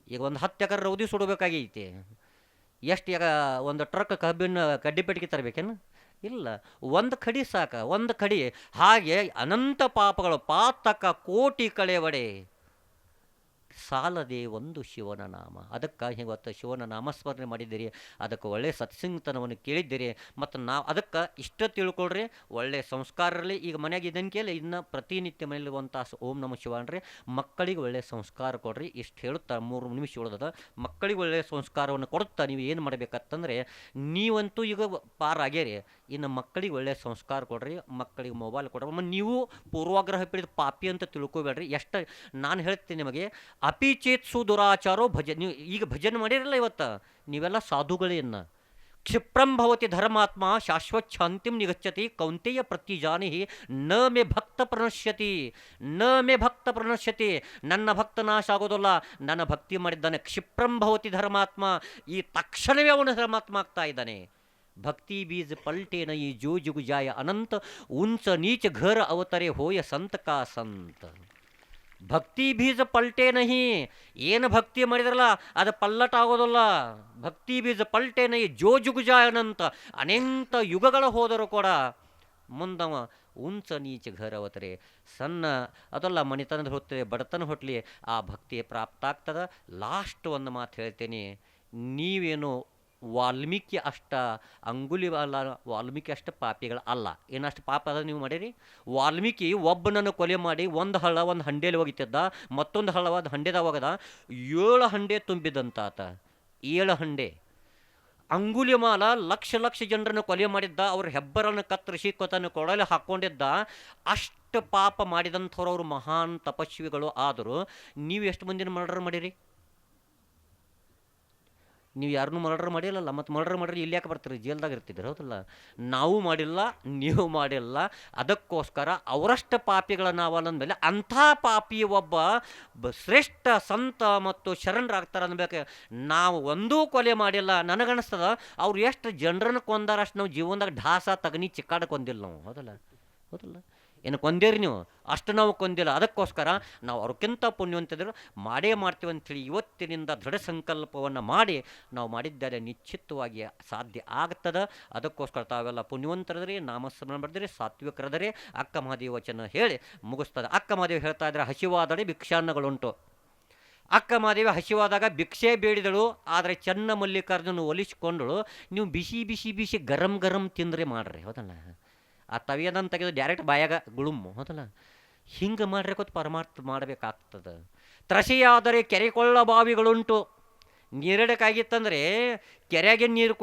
ಈಗ ಒಂದು 10 ಎಕರೆ ರೌದಿ ಸುಡಬೇಕಾಗೈತಿ, ಎಷ್ಟು ಈಗ ಒಂದು ಟ್ರಕ್ ಕಬ್ಬಿನ ಕಡ್ಡಿ ಪೆಟ್ಟಿಗೆ ತರಬೇಕೇನು? ಇಲ್ಲ, ಒಂದು ಕಡಿ ಸಾಕ, ಒಂದು ಕಡಿ. ಹಾಗೆ ಅನಂತ ಪಾಪಗಳು, ಪಾತಕ ಕೋಟಿ ಕಳೆವಡೆ ಸಾಲದೆ ಒಂದು ಶಿವನ ನಾಮ. ಅದಕ್ಕೆ ಇವತ್ತು ಶಿವನ ನಾಮಸ್ಮರಣೆ ಮಾಡಿದ್ದೀರಿ, ಅದಕ್ಕೆ ಒಳ್ಳೆಯ ಸತ್ಸಂಗತನವನ್ನು ಕೇಳಿದ್ದೀರಿ. ಮತ್ತು ನಾವು ಅದಕ್ಕೆ ಇಷ್ಟ ತಿಳ್ಕೊಳ್ರಿ, ಒಳ್ಳೆಯ ಸಂಸ್ಕಾರ ಇರಲಿ. ಈಗ ಮನೆಯಾಗ ಇದನ್ನು ಕೇಳಿ ಇನ್ನು ಪ್ರತಿನಿತ್ಯ ಮನೇಲಿ ಒಂದು ತಾಸು ಓಂ ನಮಃ ಶಿವಾಯ ಅನ್ರಿ. ಮಕ್ಕಳಿಗೆ ಒಳ್ಳೆಯ ಸಂಸ್ಕಾರ ಕೊಡ್ರಿ. ಇಷ್ಟು ಹೇಳುತ್ತಾ 3 ನಿಮಿಷ ಉಳಿದದ. ಮಕ್ಕಳಿಗೆ ಒಳ್ಳೆಯ ಸಂಸ್ಕಾರವನ್ನು ಕೊಡುತ್ತಾ ನೀವು ಏನು ಮಾಡಬೇಕಂತಂದರೆ, ನೀವಂತೂ ಈಗ ಪಾರಾಗ್ಯಾರಿ, ಇನ್ನು ಮಕ್ಕಳಿಗೆ ಒಳ್ಳೆಯ ಸಂಸ್ಕಾರ ಕೊಡ್ರಿ. ಮಕ್ಕಳಿಗೆ ಮೊಬೈಲ್ ಕೊಡ್ರಿ. ನೀವು ಪೂರ್ವಾಗ್ರಹ ಪೀಡಿದ ಪಾಪಿ ಅಂತ ತಿಳ್ಕೊಬೇಡ್ರಿ. ಎಷ್ಟು ನಾನು ಹೇಳ್ತೀನಿ ನಿಮಗೆ, ಅಪಿ ಚೇತ್ಸು ದುರಾಚಾರೋ ನೀವು ಈಗ ಭಜನೆ ಮಾಡಿರಲ್ಲ, ಇವತ್ತು ನೀವೆಲ್ಲ ಸಾಧುಗಳೇನ, ಕ್ಷಿಪ್ರಂ ಭವತಿ ಧರ್ಮಾತ್ಮ ಶಾಶ್ವತ್ ಶಾಂತಿಂ ನಿಗಚ್ಚತಿ ಕೌಂತೆಯ ಪ್ರತಿಜಾನಿ ನ ಮೇ ಭಕ್ತ ಪ್ರಣಶ್ಯತಿ ನ ಮೇ ಭಕ್ತ ಪ್ರಣಶ್ಯತಿ. ನನ್ನ ಭಕ್ತ ನಾಶ ಆಗೋದಿಲ್ಲ, ನನ್ನ ಭಕ್ತಿ ಮಾಡಿದ್ದಾನೆ. ಕ್ಷಿಪ್ರಂ ಭವತಿ ಧರ್ಮಾತ್ಮ, ಈ ತಕ್ಷಣವೇ ಅವನು ಧರ್ಮಾತ್ಮ ಆಗ್ತಾ ಇದ್ದಾನೆ. ಭಕ್ತಿ ಬೀಜ ಪಲ್ಟೆ ನೈ ಜೋ ಜುಗು ಜಾಯ ಅನಂತ ಉಂಚ ನೀಚ ಘರ ಅವತರೆ ಹೋಯ ಸಂತ ಕಾ ಸಂತ. ಭಕ್ತಿ ಬೀಜ ಪಲ್ಟೆ ನಹಿ, ಏನು ಭಕ್ತಿ ಮಾಡಿದ್ರಲ್ಲ ಅದು ಪಲ್ಲಟ ಆಗೋದಲ್ಲ. ಭಕ್ತಿ ಬೀಜ ಪಲ್ಟೆ ನಹಿ ಜೋ ಜುಗುಜಾಯನಂತ, ಅನೇಕ ಯುಗಗಳ ಹೋದರೂ ಕೂಡ ಮುಂದವ ಉಂಚ ನೀಚ ಘರ ಅವತರೆ, ಸಣ್ಣ ಅದಲ್ಲ ಮಣಿತನದ ಹೊತ್ತರೆ ಬಡತನ ಹೊಟ್ಲಿ ಆ ಭಕ್ತಿ ಪ್ರಾಪ್ತ ಆಗ್ತದ. ಲಾಸ್ಟ್ ಒಂದು ಮಾತು ಹೇಳ್ತೇನೆ, ನೀವೇನು ವಾಲ್ಮೀಕಿ ಅಷ್ಟ ಅಂಗುಲಿವಾಲ ವಾಲ್ಮೀಕಿ ಅಷ್ಟ ಪಾಪಿಗಳ ಅಲ್ಲ. ಏನಷ್ಟು ಪಾಪ ಅದ ನೀವು ಮಾಡಿರಿ? ವಾಲ್ಮೀಕಿ ಒಬ್ಬನನ್ನು ಕೊಲೆ ಮಾಡಿ ಒಂದು ಹಳ್ಳ ಒಂದು ಹಂಡೆಯಲ್ಲಿ ಹೋಗಿತ್ತಿದ್ದ, ಮತ್ತೊಂದು ಹಳ್ಳವಾದ ಹಂಡೆದಾಗ ಹೋಗದ, 7 ಹಂಡೆ ತುಂಬಿದಂತಾತ. 7 ಹಂಡೆ. ಅಂಗುಲಿಮಾಲ ಲಕ್ಷ ಲಕ್ಷ ಜನರನ್ನು ಕೊಲೆ ಮಾಡಿದ್ದ, ಅವ್ರ ಹೆಬ್ಬರನ್ನು ಕತ್ತರಿಸಿ ಕೊತನ್ನು ಕೊಡಲೆ ಹಾಕ್ಕೊಂಡಿದ್ದ. ಅಷ್ಟು ಪಾಪ ಮಾಡಿದಂಥವ್ರು ಅವರು ಮಹಾನ್ ತಪಸ್ವಿಗಳು. ಆದರೂ ನೀವು ಎಷ್ಟು ಮಂದಿನ ಮರ್ಡರ್ ಮಾಡಿರಿ? ನೀವು ಯಾರನ್ನೂ ಮರ್ಡರ್ ಮಾಡಿಲ್ಲಲ್ಲ, ಮತ್ತು ಮರ್ಡರ್ ಮಾಡಿರಿ ಇಲ್ಲಿ ಯಾಕೆ ಬರ್ತೀರಿ? ಜೇಲ್ದಾಗ ಇರ್ತಿದ್ದೀರಿ, ಹೌದಲ್ಲ? ನಾವು ಮಾಡಿಲ್ಲ, ನೀವು ಮಾಡಿಲ್ಲ, ಅದಕ್ಕೋಸ್ಕರ ಅವರಷ್ಟು ಪಾಪಿಗಳ ನಾವು ಅಂದಮೇಲೆ ಅಂಥ ಪಾಪಿ ಒಬ್ಬ ಶ್ರೇಷ್ಠ ಸಂತ ಮತ್ತು ಶರಣರಾಗ್ತಾರೆ ಅನ್ಬೇಕು. ನಾವು ಒಂದೂ ಕೊಲೆ ಮಾಡಿಲ್ಲ. ನನಗನ್ನಿಸ್ತದ ಅವ್ರು ಎಷ್ಟು ಜನರನ್ನು ಕೊಂದಾರ ಅಷ್ಟು ನಾವು ಜೀವನದಾಗ ಢಾಸ ತಗನಿ ಚಿಕ್ಕಾಡ ಕೊಂದಿಲ್ಲ ನಾವು, ಹೌದಲ್ಲ? ಹೌದಲ್ಲ? ಏನು ಕೊಂದೇರಿ ನೀವು? ಅಷ್ಟು ನಾವು ಕೊಂದಿಲ್ಲ. ಅದಕ್ಕೋಸ್ಕರ ನಾವು ಅವ್ರಿಗಿಂತ ಪುಣ್ಯವಂತಿದ್ರು ಮಾಡೇ ಮಾಡ್ತೀವಿ ಅಂಥೇಳಿ ಇವತ್ತಿನಿಂದ ದೃಢ ಸಂಕಲ್ಪವನ್ನು ಮಾಡಿ ನಾವು ಮಾಡಿದ್ದಾರೆ ನಿಶ್ಚಿತವಾಗಿ ಸಾಧ್ಯ ಆಗ್ತದೆ. ಅದಕ್ಕೋಸ್ಕರ ತಾವೆಲ್ಲ ಪುಣ್ಯವಂತರದ್ರಿ, ನಾಮಸ್ಮರಣ ಮಾಡಿದ್ರಿ, ಸಾತ್ವಿಕರದರೆ. ಅಕ್ಕ ಮಹಾದೇವ ವಚನ ಹೇಳಿ ಮುಗಿಸ್ತದೆ. ಅಕ್ಕ ಮಹಾದೇವಿ ಹೇಳ್ತಾ ಇದ್ರೆ, ಹಸಿವಾದಡೆ ಭಿಕ್ಷಾನ್ನಗಳುಂಟು. ಅಕ್ಕ ಮಹಾದೇವಿ ಹಸಿವಾದಾಗ ಭಿಕ್ಷೆ ಬೇಡಿದಳು, ಆದರೆ ಚೆನ್ನ ಮಲ್ಲಿಕಾರ್ಜುನ ಒಲಿಸ್ಕೊಂಡಳು. ನೀವು ಬಿಸಿ ಬಿಸಿ ಬಿಸಿ ಗರಂ ಗರಂ ತಿಂದರೆ ಮಾಡ್ರಿ, ಹೌದಲ್ಲ? ಆ ತವಿಯದನ್ನು ತೆಗೆದು ಡೈರೆಕ್ಟ್ ಬಾಯಾಗ ಗುಳುಮ್ಮು, ಹೌದಲ್ಲ? ಹಿಂಗೆ ಮಾಡ್ರೆ ಗೊತ್ತು ಪರಮಾರ್ಥ ಮಾಡಬೇಕಾಗ್ತದೆ. ತ್ರಷೆಯಾದರೆ ಕೆರೆಕೊಳ್ಳ ಬಾವಿಗಳುಂಟು. ನೀರಡಕ್ಕಾಗಿತ್ತಂದರೆ ಕೆರೆಯಾಗಿನ ನೀರು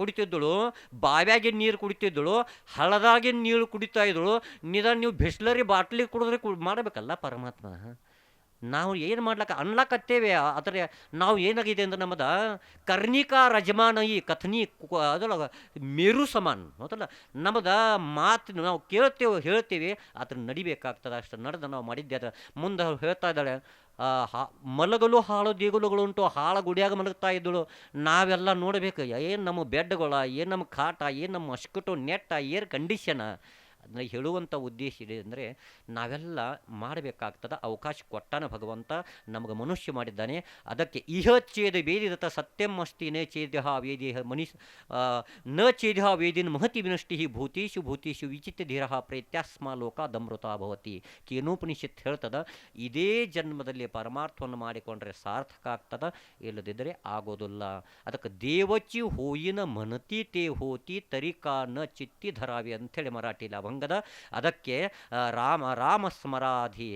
ಕುಡಿತಿದ್ದಳು, ಬಾವ್ಯಾಗಿನ ನೀರು ಕುಡಿತಿದ್ದಳು, ಹಳ್ಳದಾಗಿನ ನೀರು ಕುಡಿತಾ ಇದ್ದಳು. ನಿಧಾನ ನೀವು ಬಿಸ್ಲರಿ ಬಾಟ್ಲಿ ಕುಡಿದ್ರೆ ಮಾಡಬೇಕಲ್ಲ ಪರಮಾತ್ಮ. ನಾವು ಏನು ಮಾಡ್ಲಕ್ಕ ಅನ್ಲಕ್ಕತ್ತೇವೆ. ಆದರೆ ನಾವು ಏನಾಗಿದೆ ಅಂದ್ರೆ ನಮ್ಮದ ಕರ್ಣಿಕಾ ರಜಮಾನ ಈ ಕಥನಿ ಅದೊಳಗೆ ಮೇರು ಸಮಾನ, ಹೌದಲ್ಲ? ನಮ್ಮದ ಮಾತು ನಾವು ಕೇಳ್ತೇವೆ ಹೇಳ್ತೇವೆ, ಅದ್ರ ನಡಿಬೇಕಾಗ್ತದೆ. ಅಷ್ಟು ನಡೆದು ನಾವು ಮಾಡಿದ್ದೆ. ಅದ್ರ ಮುಂದೆ ಹೇಳ್ತಾ ಇದ್ದಾಳೆ, ಮಲಗಲು ಹಾಳು ದೇಗುಲಗಳುಂಟು, ಹಾಳ ಗುಡಿಯಾಗ ಮಲಗ್ತಾ ಇದ್ದಳು. ನಾವೆಲ್ಲ ನೋಡಬೇಕು, ಏನು ನಮ್ಮ ಬೆಡ್ಗಳ, ಏನು ನಮ್ಮ ಕಾಟ, ಏನು ನಮ್ಮ ಮಸ್ಕಿಟೋ ನೆಟ್ಟ, ಏರ್ ಕಂಡೀಷನ. ಅದನ್ನ ಹೇಳುವಂಥ ಉದ್ದೇಶ ಇದೆ ಅಂದರೆ ನಾವೆಲ್ಲ ಮಾಡಬೇಕಾಗ್ತದೆ. ಅವಕಾಶ ಕೊಟ್ಟಾನ ಭಗವಂತ, ನಮಗೆ ಮನುಷ್ಯ ಮಾಡಿದ್ದಾನೆ. ಅದಕ್ಕೆ ಇಹ ಚೇದ ವೇದಿದತ ಸತ್ಯಂ ಅಸ್ತಿ ನ ಚೇದ್ಯ ವೇದಿ ನ ಚೇದ್ಯ ವೇದಿನ ಮಹತಿ ವಿನಷ್ಟಿ ಭೂತೇಶು ಭೂತೇಶು ವಿಚಿತ್ರ ಧೀರ ಪ್ರೇತ್ಯಾಸ್ಮ ಲೋಕ ದಮೃತ ಭವತಿ. ಕೇನೋಪನಿಷತ್ ಹೇಳ್ತದ, ಇದೇ ಜನ್ಮದಲ್ಲಿ ಪರಮಾರ್ಥವನ್ನು ಮಾಡಿಕೊಂಡ್ರೆ ಸಾರ್ಥಕ ಆಗ್ತದ, ಇಲ್ಲದಿದ್ದರೆ ಆಗೋದಿಲ್ಲ. ಅದಕ್ಕೆ ದೇವಚಿ ಹೋಯಿನ ಮನತಿ ತೇ ಹೋತಿ ತರಿಕಾ ನ ಚಿತ್ತಿ ಧರಾವಿ ಅಂಥೇಳಿ ಮರಾಠಿಲಿ ಅಭಂಗದ. ಅದಕ್ಕೆ ರಾಮ ಸ್ಮರಾಧಿ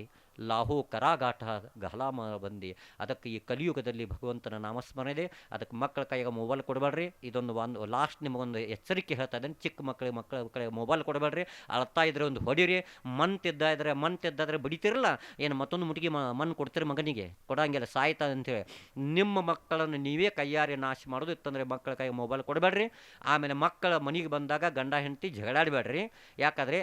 ಲಾಹೋ ಕರಾಗಾಟ ಗಹಲಾಮ ಬಂದಿ. ಅದಕ್ಕೆ ಈ ಕಲಿಯುಗದಲ್ಲಿ ಭಗವಂತನ ನಾಮಸ್ಮರಣೆ ಇದೆ. ಅದಕ್ಕೆ ಮಕ್ಕಳ ಕೈಗೆ ಮೊಬೈಲ್ ಕೊಡಬೇಡ್ರಿ. ಇದೊಂದು ಲಾಸ್ಟ್ ನಿಮಗೊಂದು ಎಚ್ಚರಿಕೆ ಹೇಳ್ತಾ ಇದ್ದೇನೆ. ಚಿಕ್ಕ ಮಕ್ಕಳ ಕಡೆ ಮೊಬೈಲ್ ಕೊಡಬೇಡ್ರಿ. ಅಳ್ತಾ ಇದ್ರೆ ಒಂದು ಹೊಡಿರಿ. ಮಂತಿದ್ದಾದ್ರೆ ಬಡಿತಿರಲ್ಲ, ಏನು ಮತ್ತೊಂದು ಮುಟಿಗೆ ಮಣ್ಣು ಕೊಡ್ತೀರಿ ಮಗನಿಗೆ? ಕೊಡಂಗಿಲ್ಲ, ಸಾಯ್ತಾ ಅಂತೇಳಿ. ನಿಮ್ಮ ಮಕ್ಕಳನ್ನು ನೀವೇ ಕೈಯಾರೆ ನಾಶ ಮಾಡೋದು ಇತ್ತಂದರೆ ಮಕ್ಕಳ ಕೈಗೆ ಮೊಬೈಲ್ ಕೊಡಬೇಡ್ರಿ. ಆಮೇಲೆ ಮಕ್ಕಳ ಮನೆಗೆ ಬಂದಾಗ ಗಂಡ ಹೆಂಡತಿ ಜಗಳಾಡಬೇಡ್ರಿ. ಯಾಕಂದರೆ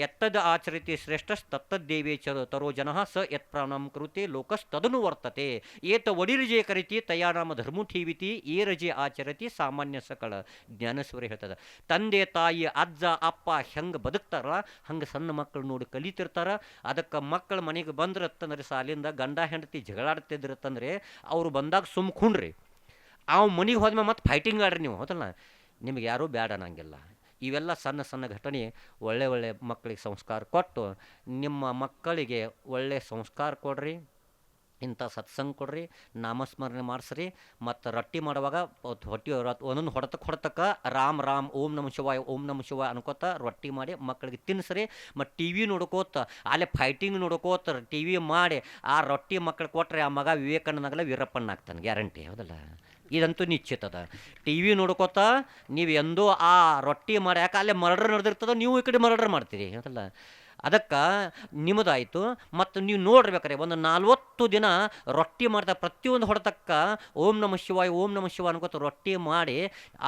ಎತ್ತದ ಆಚರಿತಿ ಶ್ರೇಷ್ಠ ತತ್ತದ್ದೇವೇ ತರೋ ಜನಃ ಸ ಯತ್ ಪ್ರಾಣಂ ಕೃತೆ ಲೋಕಸ್ತದನು ವರ್ತತೆ. ಏತ ವಡಿರಜೆ ಕರಿತಿ ತಯಾನಾಮ ಧರ್ಮುಠೀವಿತಿ ಏರಜೆ ಆಚರತಿ ಸಾಮಾನ್ಯ ಸಕಳ. ಜ್ಞಾನೇಶ್ವರಿ ಹೇಳ್ತದ, ತಂದೆ ತಾಯಿ ಅಜ್ಜ ಅಪ್ಪ ಹೆಂಗೆ ಬದುಕ್ತಾರಲ್ಲ ಹಂಗೆ ಸಣ್ಣ ಮಕ್ಕಳು ನೋಡಿ ಕಲಿತಿರ್ತಾರ. ಅದಕ್ಕೆ ಮಕ್ಕಳ ಮನೆಗೆ ಬಂದ್ರತ್ತಂದ್ರೆ ಸಾಲಿಂದ ಗಂಡ ಹೆಂಡತಿ ಜಗಳಾಡ್ತಿದ್ರತ್ತಂದ್ರೆ ಅವರು ಬಂದಾಗ ಸುಮ್ಕೊಂಡ್ರಿ. ಅವು ಮನೆಗೆ ಹೋದ್ಮೇಲೆ ಮತ್ತೆ ಫೈಟಿಂಗ್ ಆಡ್ರಿ ನೀವು, ಹೌದಲ್ಲ? ನಿಮಗೆ ಯಾರೂ ಬ್ಯಾಡ ಅನ್ನಂಗಿಲ್ಲ. ಇವೆಲ್ಲ ಸಣ್ಣ ಸಣ್ಣ ಘಟನೆ. ಒಳ್ಳೆ ಮಕ್ಕಳಿಗೆ ಸಂಸ್ಕಾರ ಕೊಟ್ಟು ನಿಮ್ಮ ಮಕ್ಕಳಿಗೆ ಒಳ್ಳೆಯ ಸಂಸ್ಕಾರ ಕೊಡ್ರಿ, ಇಂಥ ಸತ್ಸಂಗ ಕೊಡ್ರಿ, ನಾಮಸ್ಮರಣೆ ಮಾಡಿಸ್ರಿ. ಮತ್ತು ರೊಟ್ಟಿ ಮಾಡುವಾಗ ಒಂದೊಂದು ಹೊಡೆತಕ್ಕೆ ರಾಮ್ ರಾಮ್ ಓಂ ನಮ ಶಿವಾಯ ಅನ್ಕೋತ ರೊಟ್ಟಿ ಮಾಡಿ ಮಕ್ಕಳಿಗೆ ತಿನ್ನಿಸ್ರಿ. ಮತ್ತು ಟಿ ವಿ ನೋಡ್ಕೋತ ಅಲ್ಲೇ ಫೈಟಿಂಗ್ ನೋಡ್ಕೋತ ಟಿ ವಿ ಮಾಡಿ ಆ ರೊಟ್ಟಿ ಮಕ್ಕಳಿಗೆ ಕೊಟ್ಟರೆ ಆ ಮಗ ವಿವೇಕಾನಂದಗಲ್ಲ ವೀರಪ್ಪಣ್ಣ ಆಗ್ತಾನೆ, ಗ್ಯಾರಂಟಿ, ಹೌದಲ್ಲ? ಇದಂತೂ ನಿಶ್ಚಿತ ಅದ. ಟಿ ವಿ ನೋಡ್ಕೋತ ನೀವು ಎಂದೂ ಆ ರೊಟ್ಟಿ ಮಾಡಿ, ಯಾಕೆ ಅಲ್ಲೇ ಮರ್ಡರ್ ನಡೆದಿರ್ತದ, ನೀವು ಈ ಕಡೆ ಮರ್ಡರ್ ಮಾಡ್ತೀರಿ, ಹೌದಲ್ಲ? ಅದಕ್ಕೆ ನಿಮ್ಮದಾಯಿತು. ಮತ್ತು ನೀವು ನೋಡ್ಬೇಕಾರೆ ಒಂದು 40 ದಿನ ರೊಟ್ಟಿ ಮಾಡ್ತಾ ಪ್ರತಿಯೊಂದು ಹೊಡೆತಕ್ಕ ಓಂ ನಮಃ ಶಿವಾಯ ಓಂ ನಮಃ ಶಿವಾಯ ಅನ್ಕೋತ ರೊಟ್ಟಿ ಮಾಡಿ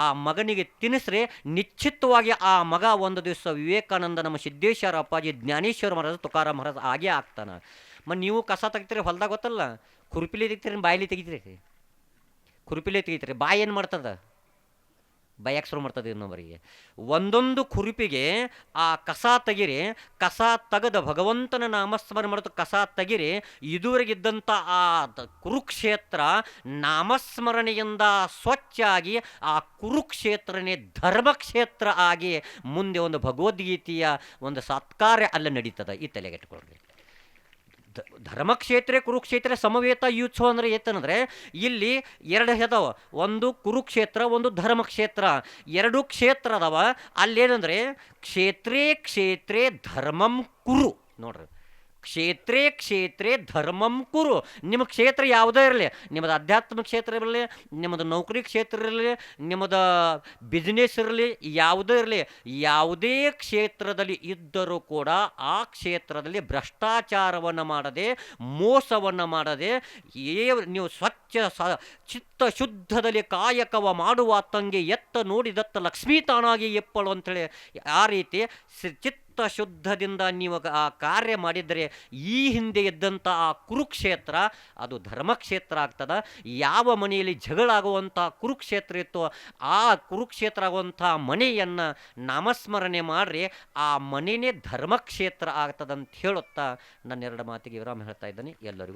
ಆ ಮಗನಿಗೆ ತಿನ್ನಿಸ್ರೆ ನಿಶ್ಚಿತವಾಗಿ ಆ ಮಗ ಒಂದು ದಿವಸ ವಿವೇಕಾನಂದ, ನಮ್ಮ ಸಿದ್ದೇಶ್ವರ ಅಪ್ಪಾಜಿ, ಜ್ಞಾನೇಶ್ವರ ಮಹಾರಾಜ, ತುಕಾರಾಮ್ ಮಹಾರಾಜ ಆಗೇ ಆಗ್ತಾನೆ. ಮತ್ತು ನೀವು ಕಸ ತೆಗಿತೀರಿ ಹೊಲ್ದಾಗ ಗೊತ್ತಲ್ಲ, ಕುರುಪಿಲಿ ತೆಗಿತೀರಿ ಬಾಯಿಲಿ ತೆಗಿತೀರಿ? ಕುರುಪಿಲಿ ತೆಗಿತೀರಿ. ಬಾಯಿ ಏನು ಮಾಡ್ತದ? ಬಾಯಾಕೆ ಶುರು ಮಾಡ್ತದೆ ಇನ್ನೊಬ್ಬರಿಗೆ. ಒಂದೊಂದು ಕುರುಪಿಗೆ ಆ ಕಸ ತೆಗಿರಿ, ಕಸ ತೆಗೆದ ಭಗವಂತನ ನಾಮಸ್ಮರಣೆ ಮಾಡೋದು ಕಸ ತೆಗಿರಿ. ಇದುವರೆಗಿದ್ದಂಥ ಆ ಕುರುಕ್ಷೇತ್ರ ನಾಮಸ್ಮರಣೆಯಿಂದ ಸ್ವಚ್ಛ ಆಗಿ ಆ ಕುರುಕ್ಷೇತ್ರನೇ ಧರ್ಮಕ್ಷೇತ್ರ ಆಗಿ ಮುಂದೆ ಒಂದು ಭಗವದ್ಗೀತೆಯ ಒಂದು ಸತ್ಕಾರ್ಯ ಅಲ್ಲ ನಡೀತದೆ. ಈ ತಲೆಗೆಟ್ಕೊಳ್ರಿ. ಧರ್ಮಕ್ಷೇತ್ರ ಕುರುಕ್ಷೇತ್ರ ಸಮವೇತ ಯುತ್ಸವ ಅಂದರೆ ಏತಂದರೆ ಇಲ್ಲಿ ಎರಡು ಅದಾವ, ಒಂದು ಕುರುಕ್ಷೇತ್ರ ಒಂದು ಧರ್ಮಕ್ಷೇತ್ರ. ಎರಡು ಕ್ಷೇತ್ರ ಅದಾವ. ಅಲ್ಲೇನಂದರೆ ಕ್ಷೇತ್ರೇ ಕ್ಷೇತ್ರೇ ಧರ್ಮಂ ಕುರು. ನೋಡ್ರಿ, ಕ್ಷೇತ್ರೇ ಕ್ಷೇತ್ರೇ ಧರ್ಮಂ ಕುರು. ನಿಮ್ಮ ಕ್ಷೇತ್ರ ಯಾವುದೇ ಇರಲಿ, ನಿಮ್ಮದು ಆಧ್ಯಾತ್ಮ ಕ್ಷೇತ್ರ ಇರಲಿ, ನಿಮ್ಮದು ನೌಕರಿ ಕ್ಷೇತ್ರ ಇರಲಿ, ನಿಮ್ಮದು ಬಿಸ್ನೆಸ್ ಇರಲಿ, ಯಾವುದೇ ಇರಲಿ, ಯಾವುದೇ ಕ್ಷೇತ್ರದಲ್ಲಿ ಇದ್ದರೂ ಕೂಡ ಆ ಕ್ಷೇತ್ರದಲ್ಲಿ ಭ್ರಷ್ಟಾಚಾರವನ್ನು ಮಾಡದೆ, ಮೋಸವನ್ನು ಮಾಡದೆ, ನೀವು ಚಿತ್ತ ಶುದ್ಧದಲ್ಲಿ ಕಾಯಕವ ಮಾಡುವ ತಂಗೆ ಎತ್ತ ನೋಡಿದತ್ತ ಲಕ್ಷ್ಮೀ ತಾನಾಗಿ ಎಪ್ಪಳು ಅಂಥೇಳಿ ಆ ರೀತಿ ಚಿತ್ತ ಶುದ್ಧದಿಂದ ನೀವು ಆ ಕಾರ್ಯ ಮಾಡಿದರೆ ಈ ಹಿಂದೆ ಇದ್ದಂಥ ಆ ಕುರುಕ್ಷೇತ್ರ ಅದು ಧರ್ಮಕ್ಷೇತ್ರ ಆಗ್ತದೆ. ಯಾವ ಮನೆಯಲ್ಲಿ ಜಗಳ ಆಗುವಂಥ ಕುರುಕ್ಷೇತ್ರ ಇತ್ತು ಆ ಕುರುಕ್ಷೇತ್ರ ಆಗುವಂಥ ಮನೆಯನ್ನು ನಾಮಸ್ಮರಣೆ ಮಾಡ್ರಿ, ಆ ಮನೆಯೇ ಧರ್ಮಕ್ಷೇತ್ರ ಆಗ್ತದಂತ ಹೇಳುತ್ತಾ ನನ್ನ ಎರಡು ಮಾತಿಗೆ ವಿರಾಮ ಹೇಳ್ತಾ ಇದ್ದೀನಿ. ಎಲ್ಲರಿಗೂ